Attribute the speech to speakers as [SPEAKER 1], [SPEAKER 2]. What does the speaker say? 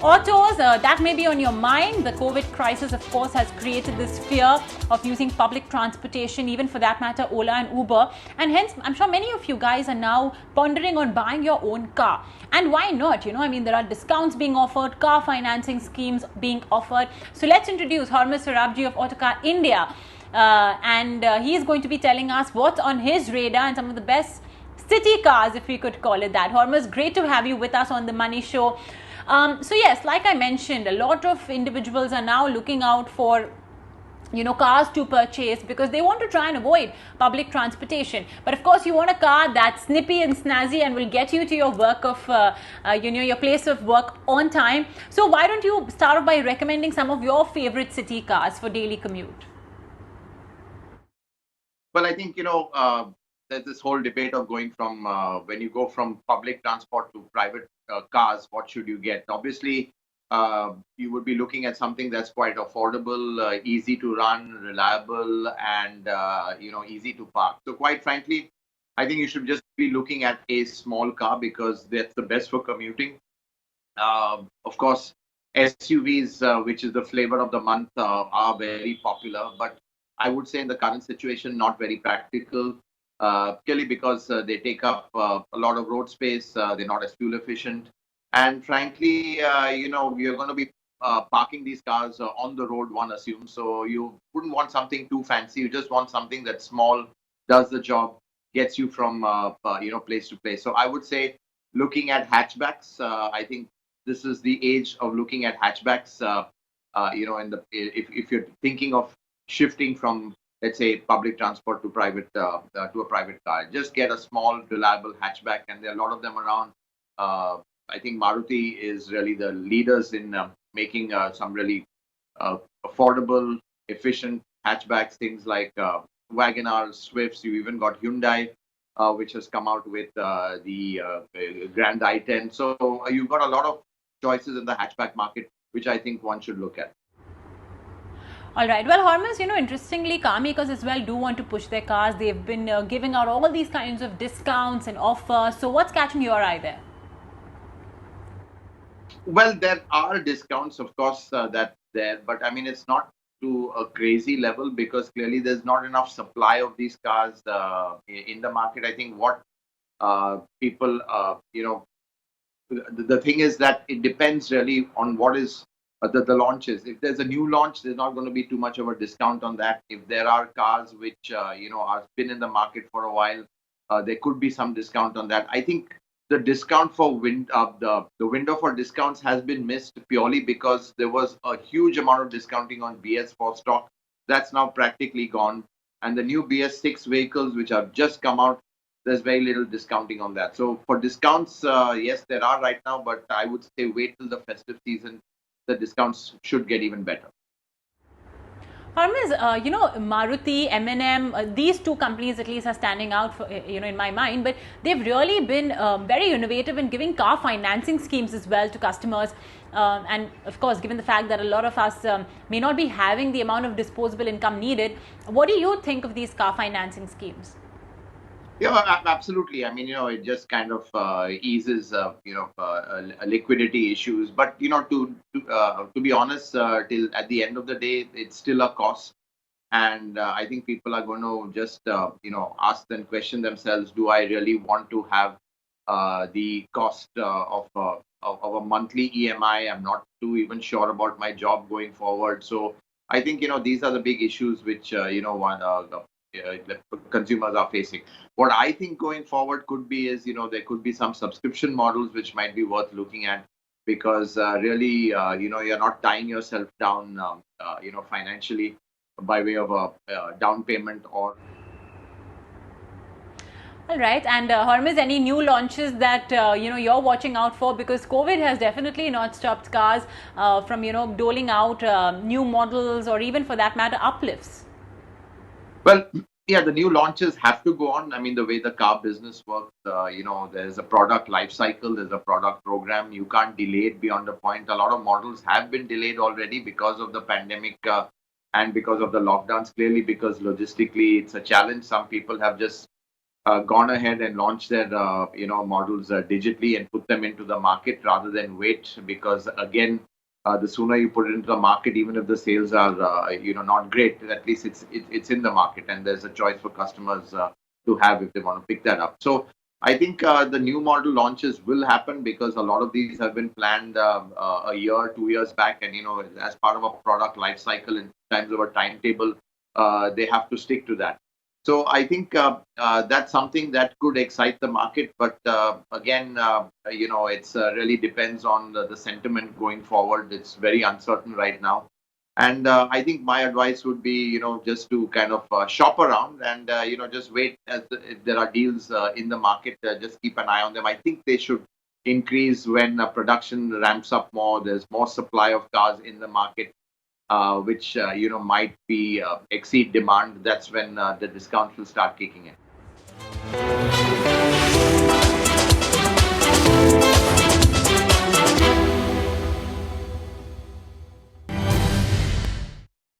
[SPEAKER 1] Autos, that may be on your mind. The COVID crisis, of course, has created this fear of using public transportation, even for that matter, Ola and Uber. And hence, I'm sure many of you guys are now pondering on buying your own car. And why not? I mean, there are discounts being offered, car financing schemes being offered. So let's introduce Hormazd Sorabjee of Autocar India. And he is going to be telling us what's on his radar and some of the best city cars, if we could call it that. Hormazd, great to have you with us on the Money Show. So yes, like I mentioned, a lot of individuals are now looking out for cars to purchase because they want to try and avoid public transportation. But of course, you want a car that's snippy and snazzy and will get you to your work of your place of work on time. So why don't you start off by recommending some of your favorite city cars for daily commute?
[SPEAKER 2] Well, I think there's this whole debate of going from when you go from public transport to private cars, what should you get? Obviously, you would be looking at something that's quite affordable, easy to run, reliable, and easy to park. So, quite frankly, I think you should just be looking at a small car because that's the best for commuting. Of course, SUVs, which is the flavor of the month, are very popular, but I would say in the current situation, not very practical. Purely because they take up a lot of road space, they're not as fuel efficient, and frankly, you're going to be parking these cars on the road. One assumes, so you wouldn't want something too fancy. You just want something that's small, does the job, gets you from place to place. So I would say, looking at hatchbacks, I think this is the age of looking at hatchbacks. If you're thinking of shifting from, let's say, public transport to a private car, just get a small, reliable hatchback, and there are a lot of them around. I think Maruti is really the leaders in making some really affordable, efficient hatchbacks. Things like Wagon Swifts. You even got Hyundai, which has come out with the Grand i10. So you've got a lot of choices in the hatchback market, which I think one should look at.
[SPEAKER 1] All right. Well, Hormazd, interestingly, Carmakers as well do want to push their cars. They've been giving out all these kinds of discounts and offers. So what's catching your eye there?
[SPEAKER 2] Well, there are discounts, of course, that's there, but I mean, it's not to a crazy level because clearly there's not enough supply of these cars in the market. I think what people, the thing is that it depends really on what is the launches. If there's a new launch, there's not going to be too much of a discount on that. If there are cars which are been in the market for a while, there could be some discount on that. I think the discount for the window for discounts has been missed purely because there was a huge amount of discounting on BS4 stock. That's now practically gone, and the new BS6 vehicles which have just come out, there's very little discounting on that. So for discounts, yes, there are right now, but I would say wait till the festive season. The discounts should get even better.
[SPEAKER 1] Hormazd, Maruti, M&M, these two companies at least are standing out, for, in my mind. But they've really been very innovative in giving car financing schemes as well to customers. And of course, given the fact that a lot of us may not be having the amount of disposable income needed, what do you think of these car financing schemes?
[SPEAKER 2] Yeah, absolutely. I mean, it just kind of eases, liquidity issues. But to be honest, till at the end of the day, it's still a cost, and I think people are going to just ask and question themselves: do I really want to have the cost of a monthly EMI? I'm not too even sure about my job going forward. So I think these are the big issues which the consumers are facing. What I think going forward could be is there could be some subscription models which might be worth looking at because really you're not tying yourself down financially by way of a down payment or.
[SPEAKER 1] All right, and Hormazd, any new launches that you're watching out for? Because COVID has definitely not stopped cars from doling out new models or even for that matter uplifts.
[SPEAKER 2] Well, yeah, the new launches have to go on. I mean, the way the car business works, there's a product life cycle, there's a product program. You can't delay it beyond a point. A lot of models have been delayed already because of the pandemic and because of the lockdowns. Clearly, because logistically it's a challenge. Some people have just gone ahead and launched their models digitally and put them into the market rather than wait, because again, the sooner you put it into the market, even if the sales are not great, at least it's in the market and there's a choice for customers to have if they want to pick that up. So I think the new model launches will happen because a lot of these have been planned a year, 2 years back, and as part of a product life cycle in terms of a timetable, they have to stick to that. So I think that's something that could excite the market, but again, it's really depends on the sentiment going forward. It's very uncertain right now, and I think my advice would be, just to kind of shop around and just wait if there are deals in the market. Just keep an eye on them. I think they should increase when production ramps up more. There's more supply of cars in the market, which might be exceed demand. That's when the discounts will start kicking in.